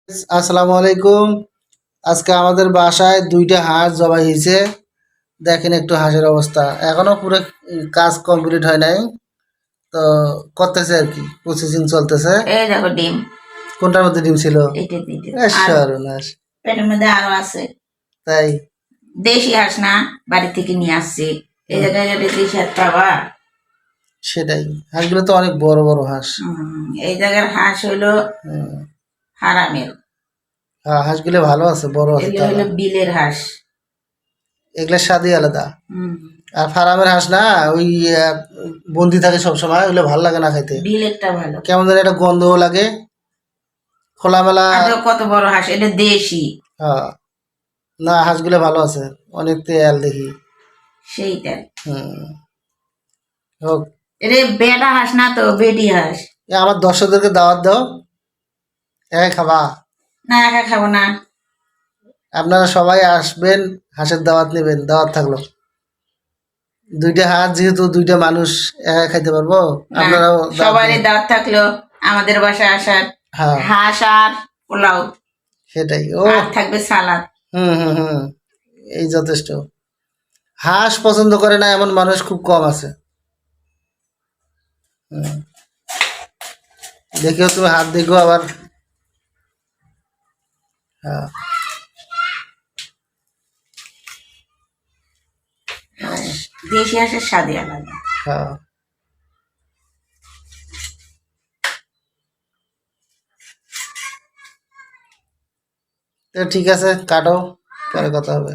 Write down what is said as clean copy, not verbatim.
আসসালামু আলাইকুম। আজকে আমাদের বাসায় ২টা হাঁস জবাই হয়েছে। দেখেন একটু হাঁসের অবস্থা, এখনো পুরো কাজ কমপ্লিট হয় নাই, তো করতেছে আর কি, প্রসেসিং চলতেছে। এই দেখো ডিম, কোনটার মধ্যে ডিম ছিল? এটা দিতে আর সর্বনাশ! পেটের মধ্যে আরো আছে। তাই? দেশি হাঁস না, বাড়ি থেকে নিয়ে আসছি। এই হুম, জায়গায় যদি দেশি হাঁস পাবা। সেটাই। হাঁসগুলো তো অনেক বড় বড় হাঁস। এই জায়গার হাঁস হইলো হুম, হারামের, হ্যাঁ, হাঁসগুলো ভালো আছে, বড় আছে এগুলো তালা। হইলো বিলের হাঁস। এগুলোর স্বাদই আলাদা। হুম, আর ফার্মের হাঁস না, ওই আহ, বন্দি থাকে সবসময়, ওগুলো ভালো লাগে না খাইতে। বিলেরটা ভালো। কেমন যেন একটা গন্ধও লাগে, খোলামেলা। আর দেখো কত বড় হাঁস, এটা দেশি। হ্যাঁ, না, হাঁসগুলো ভালো আছে, অনেক তেল দেখি। সেইটা হুম, হোক। এটা বেটা হাঁস না তো, বেটি হাঁস। আমার দর্শকদেরকে দাওয়াত দাও, একাই খাবা? না, একা খাবো না। আপনারা সবাই আসবেন, হাঁসের দাওয়াত নেবেন, দাওয়াত থাকলো। ২টা হাঁস যেহেতু ২টা মানুষ একা খাইতে পারবো, না, আপনারাও দাওয়াত সবারই দেবেন। দাওয়াত থাকলো আমাদের বাসায় আসার। হ্যাঁ, হাঁস আর পোলাও, সেটাই। ও, আর থাকবে সালাদ। হুম হুম হুম, এই যথেষ্ট। হাঁস পছন্দ করে না এমন মানুষ খুব কম আছে। হুম, দেখিও, তুমি হাত দেখো আবার। হ্যাঁ, দেশি হাঁসের স্বাদই আলাদা। হ্যাঁ। তো ঠিক আছে, কাটো, পরে কথা হবে।